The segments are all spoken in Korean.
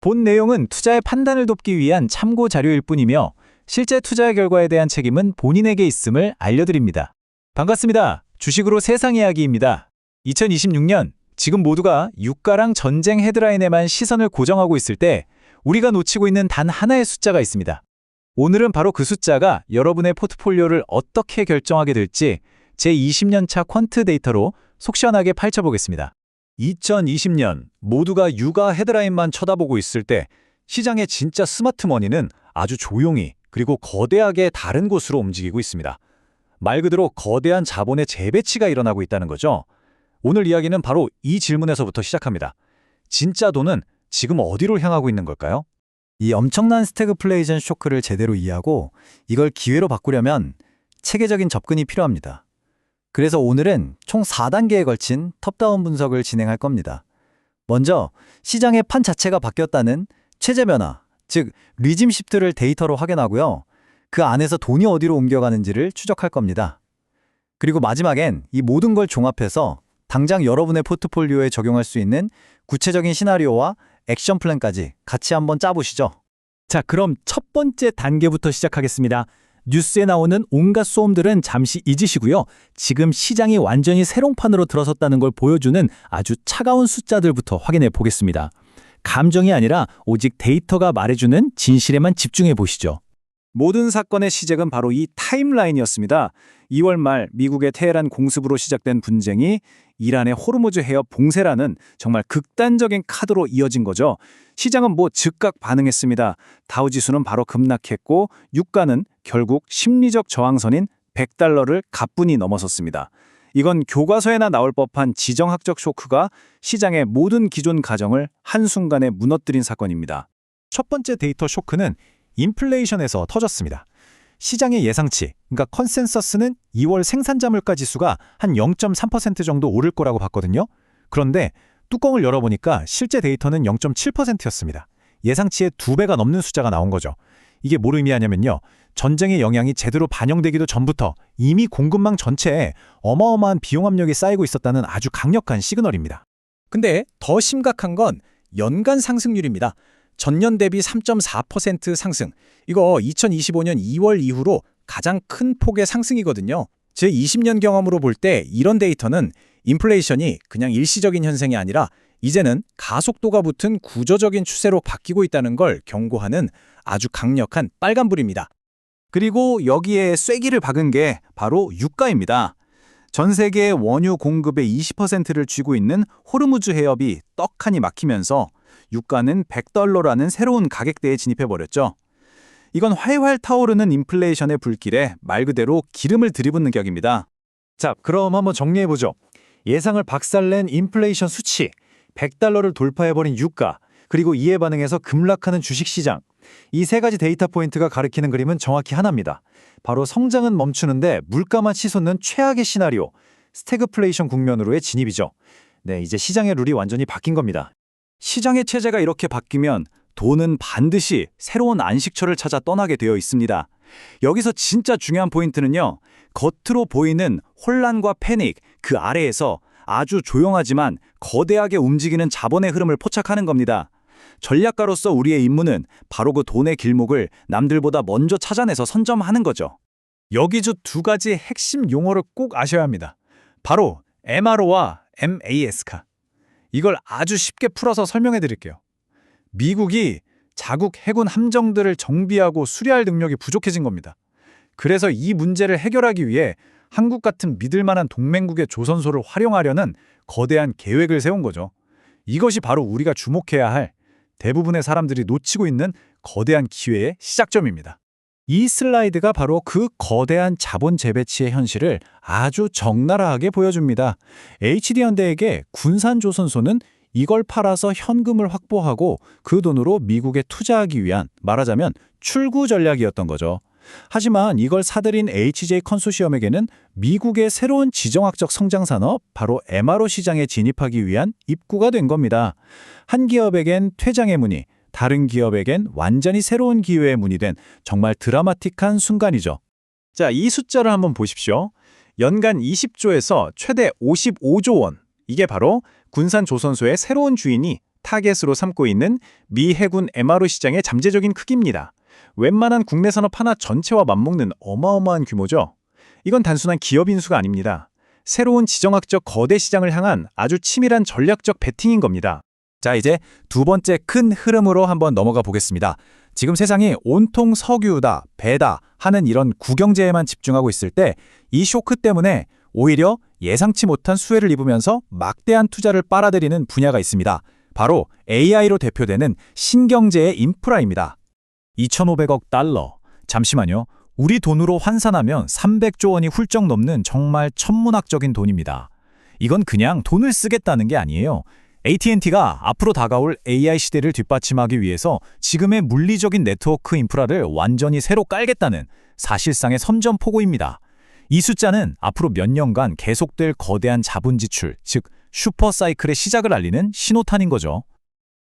본 내용은 투자의 판단을 돕기 위한 참고 자료일 뿐이며 실제 투자 결과에 대한 책임은 본인에게 있음을 알려드립니다. 반갑습니다. 주식으로 세상 이야기입니다. 2026년, 지금 모두가 유가랑 전쟁 헤드라인에만 시선을 고정하고 있을 때 우리가 놓치고 있는 단 하나의 숫자가 있습니다. 오늘은 바로 그 숫자가 여러분의 포트폴리오를 어떻게 결정하게 될지 제20년차 퀀트 데이터로 속 시원하게 파헤쳐보겠습니다. 2020년 모두가 육아 헤드라인만 쳐다보고 있을 때 시장의 진짜 스마트머니는 아주 조용히 그리고 거대하게 다른 곳으로 움직이고 있습니다. 말 그대로 거대한 자본의 재배치가 일어나고 있다는 거죠. 오늘 이야기는 바로 이 질문에서부터 시작합니다. 진짜 돈은 지금 어디로 향하고 있는 걸까요? 이 엄청난 스태그플레이션 쇼크를 제대로 이해하고 이걸 기회로 바꾸려면 체계적인 접근이 필요합니다. 그래서 오늘은 총 4단계에 걸친 톱다운 분석을 진행할 겁니다. 먼저 시장의 판 자체가 바뀌었다는 체제 변화, 즉 리짐 시프트를 데이터로 확인하고요. 그 안에서 돈이 어디로 옮겨가는지를 추적할 겁니다. 그리고 마지막엔 이 모든 걸 종합해서 당장 여러분의 포트폴리오에 적용할 수 있는 구체적인 시나리오와 액션 플랜까지 같이 한번 짜보시죠. 자, 그럼 첫 번째 단계부터 시작하겠습니다. 뉴스에 나오는 온갖 소음들은 잠시 잊으시고요. 지금 시장이 완전히 새롱판으로 들어섰다는 걸 보여주는 아주 차가운 숫자들부터 확인해 보겠습니다. 감정이 아니라 오직 데이터가 말해주는 진실에만 집중해 보시죠. 모든 사건의 시작은 바로 이 타임라인이었습니다. 2월 말 미국의 테헤란 공습으로 시작된 분쟁이 이란의 호르무즈 해협 봉쇄라는 정말 극단적인 카드로 이어진 거죠. 시장은 즉각 반응했습니다. 다우지수는 바로 급락했고 유가는 결국 심리적 저항선인 $100를 가뿐히 넘어섰습니다. 이건 교과서에나 나올 법한 지정학적 쇼크가 시장의 모든 기존 가정을 한순간에 무너뜨린 사건입니다. 첫 번째 데이터 쇼크는 인플레이션에서 터졌습니다. 시장의 예상치, 그러니까 컨센서스는 2월 생산자 물가 지수가 한 0.3% 정도 오를 거라고 봤거든요. 그런데 뚜껑을 열어보니까 실제 데이터는 0.7%였습니다. 예상치의 2배가 넘는 숫자가 나온 거죠. 이게 뭘 의미하냐면요. 전쟁의 영향이 제대로 반영되기도 전부터 이미 공급망 전체에 어마어마한 비용 압력이 쌓이고 있었다는 아주 강력한 시그널입니다. 근데 더 심각한 건 연간 상승률입니다. 전년 대비 3.4% 상승. 이거 2025년 2월 이후로 가장 큰 폭의 상승이거든요. 제 20년 경험으로 볼 때 이런 데이터는 인플레이션이 그냥 일시적인 현상이 아니라 이제는 가속도가 붙은 구조적인 추세로 바뀌고 있다는 걸 경고하는 아주 강력한 빨간불입니다. 그리고 여기에 쐐기를 박은 게 바로 유가입니다. 전 세계 원유 공급의 20%를 쥐고 있는 호르무즈 해협이 떡하니 막히면서 유가는 $100라는 새로운 가격대에 진입해버렸죠. 이건 활활 타오르는 인플레이션의 불길에 말 그대로 기름을 들이붓는 격입니다. 자, 그럼 한번 정리해보죠. 예상을 박살낸 인플레이션 수치, $100를 돌파해버린 유가, 그리고 이에 반응해서 급락하는 주식시장. 이 세 가지 데이터 포인트가 가리키는 그림은 정확히 하나입니다. 바로 성장은 멈추는데 물가만 치솟는 최악의 시나리오, 스태그플레이션 국면으로의 진입이죠. 네, 이제 시장의 룰이 완전히 바뀐 겁니다. 시장의 체제가 이렇게 바뀌면 돈은 반드시 새로운 안식처를 찾아 떠나게 되어 있습니다. 여기서 진짜 중요한 포인트는요. 겉으로 보이는 혼란과 패닉, 그 아래에서 아주 조용하지만 거대하게 움직이는 자본의 흐름을 포착하는 겁니다. 전략가로서 우리의 임무는 바로 그 돈의 길목을 남들보다 먼저 찾아내서 선점하는 거죠. 여기서 두 가지 핵심 용어를 꼭 아셔야 합니다. 바로 MRO와 MAS카. 이걸 아주 쉽게 풀어서 설명해 드릴게요. 미국이 자국 해군 함정들을 정비하고 수리할 능력이 부족해진 겁니다. 그래서 이 문제를 해결하기 위해 한국 같은 믿을 만한 동맹국의 조선소를 활용하려는 거대한 계획을 세운 거죠. 이것이 바로 우리가 주목해야 할 대부분의 사람들이 놓치고 있는 거대한 기회의 시작점입니다. 이 슬라이드가 바로 그 거대한 자본 재배치의 현실을 아주 적나라하게 보여줍니다. HD현대에게 군산조선소는 이걸 팔아서 현금을 확보하고 그 돈으로 미국에 투자하기 위한 말하자면 출구 전략이었던 거죠. 하지만 이걸 사들인 HJ 컨소시엄에게는 미국의 새로운 지정학적 성장산업, 바로 MRO 시장에 진입하기 위한 입구가 된 겁니다. 한 기업에겐 퇴장의 문이, 다른 기업에겐 완전히 새로운 기회의 문이 된 정말 드라마틱한 순간이죠. 자, 이 숫자를 한번 보십시오. 연간 20조에서 최대 55조 원. 이게 바로 군산조선소의 새로운 주인이 타겟으로 삼고 있는 미 해군 MRO 시장의 잠재적인 크기입니다. 웬만한 국내 산업 하나 전체와 맞먹는 어마어마한 규모죠. 이건 단순한 기업 인수가 아닙니다. 새로운 지정학적 거대 시장을 향한 아주 치밀한 전략적 베팅인 겁니다. 자, 이제 두 번째 큰 흐름으로 한번 넘어가 보겠습니다. 지금 세상이 온통 석유다, 배다 하는 이런 구경제에만 집중하고 있을 때 이 쇼크 때문에 오히려 예상치 못한 수혜를 입으면서 막대한 투자를 빨아들이는 분야가 있습니다. 바로 AI로 대표되는 신경제의 인프라입니다. 2,500억 달러. 잠시만요. 우리 돈으로 환산하면 300조 원이 훌쩍 넘는 정말 천문학적인 돈입니다. 이건 그냥 돈을 쓰겠다는 게 아니에요. AT&T가 앞으로 다가올 AI 시대를 뒷받침하기 위해서 지금의 물리적인 네트워크 인프라를 완전히 새로 깔겠다는 사실상의 선전포고입니다. 이 숫자는 앞으로 몇 년간 계속될 거대한 자본 지출, 즉 슈퍼사이클의 시작을 알리는 신호탄인 거죠.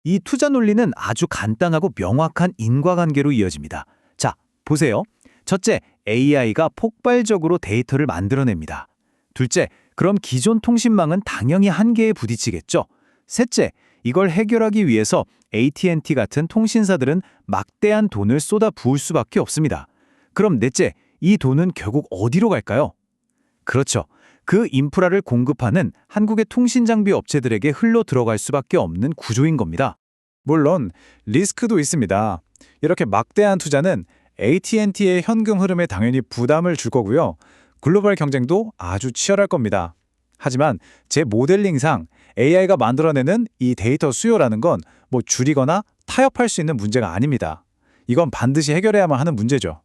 이 투자 논리는 아주 간단하고 명확한 인과관계로 이어집니다. 자, 보세요. 첫째, AI가 폭발적으로 데이터를 만들어냅니다. 둘째, 그럼 기존 통신망은 당연히 한계에 부딪히겠죠. 셋째, 이걸 해결하기 위해서 AT&T 같은 통신사들은 막대한 돈을 쏟아 부을 수밖에 없습니다. 그럼 넷째, 이 돈은 결국 어디로 갈까요? 그렇죠. 그 인프라를 공급하는 한국의 통신장비 업체들에게 흘러 들어갈 수밖에 없는 구조인 겁니다. 물론 리스크도 있습니다. 이렇게 막대한 투자는 AT&T의 현금 흐름에 당연히 부담을 줄 거고요. 글로벌 경쟁도 아주 치열할 겁니다. 하지만 제 모델링상 AI가 만들어내는 이 데이터 수요라는 건 뭐 줄이거나 타협할 수 있는 문제가 아닙니다. 이건 반드시 해결해야만 하는 문제죠.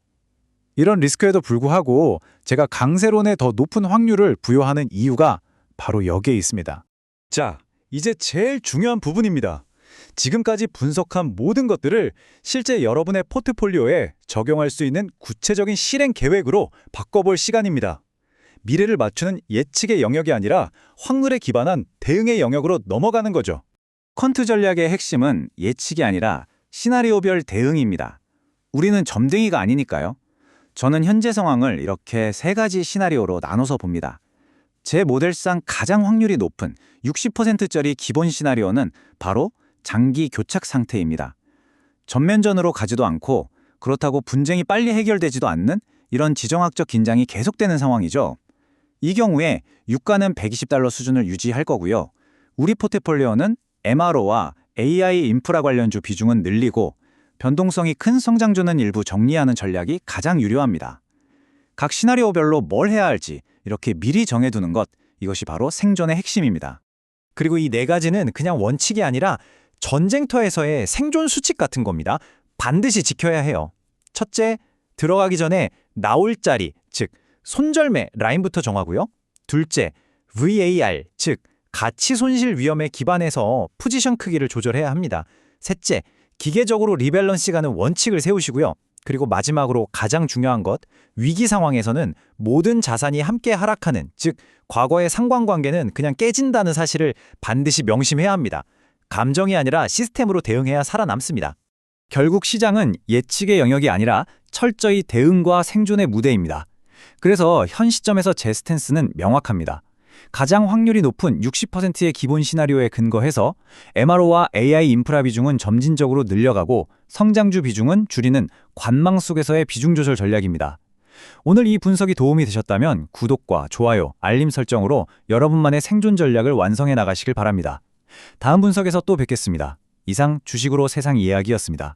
이런 리스크에도 불구하고 제가 강세론에 더 높은 확률을 부여하는 이유가 바로 여기에 있습니다. 자, 이제 제일 중요한 부분입니다. 지금까지 분석한 모든 것들을 실제 여러분의 포트폴리오에 적용할 수 있는 구체적인 실행 계획으로 바꿔볼 시간입니다. 미래를 맞추는 예측의 영역이 아니라 확률에 기반한 대응의 영역으로 넘어가는 거죠. 퀀트 전략의 핵심은 예측이 아니라 시나리오별 대응입니다. 우리는 점쟁이가 아니니까요. 저는 현재 상황을 이렇게 세 가지 시나리오로 나눠서 봅니다. 제 모델상 가장 확률이 높은 60%짜리 기본 시나리오는 바로 장기 교착 상태입니다. 전면전으로 가지도 않고 그렇다고 분쟁이 빨리 해결되지도 않는 이런 지정학적 긴장이 계속되는 상황이죠. 이 경우에 유가는 120달러 수준을 유지할 거고요. 우리 포트폴리오는 MRO와 AI 인프라 관련주 비중은 늘리고 변동성이 큰 성장주는 일부 정리하는 전략이 가장 유효합니다. 각 시나리오별로 뭘 해야 할지 이렇게 미리 정해두는 것, 이것이 바로 생존의 핵심입니다. 그리고 이 네 가지는 그냥 원칙이 아니라 전쟁터에서의 생존 수칙 같은 겁니다. 반드시 지켜야 해요. 첫째, 들어가기 전에 나올 자리, 즉 손절매 라인부터 정하고요. 둘째, VAR, 즉 가치 손실 위험에 기반해서 포지션 크기를 조절해야 합니다. 셋째, 기계적으로 리밸런스 가는 원칙을 세우시고요. 그리고 마지막으로 가장 중요한 것, 위기 상황에서는 모든 자산이 함께 하락하는, 즉 과거의 상관관계는 그냥 깨진다는 사실을 반드시 명심해야 합니다. 감정이 아니라 시스템으로 대응해야 살아남습니다. 결국 시장은 예측의 영역이 아니라 철저히 대응과 생존의 무대입니다. 그래서 현 시점에서 제 스탠스는 명확합니다. 가장 확률이 높은 60%의 기본 시나리오에 근거해서 MRO와 AI 인프라 비중은 점진적으로 늘려가고 성장주 비중은 줄이는 관망 속에서의 비중 조절 전략입니다. 오늘 이 분석이 도움이 되셨다면 구독과 좋아요, 알림 설정으로 여러분만의 생존 전략을 완성해 나가시길 바랍니다. 다음 분석에서 또 뵙겠습니다. 이상 주식으로 세상 이야기였습니다.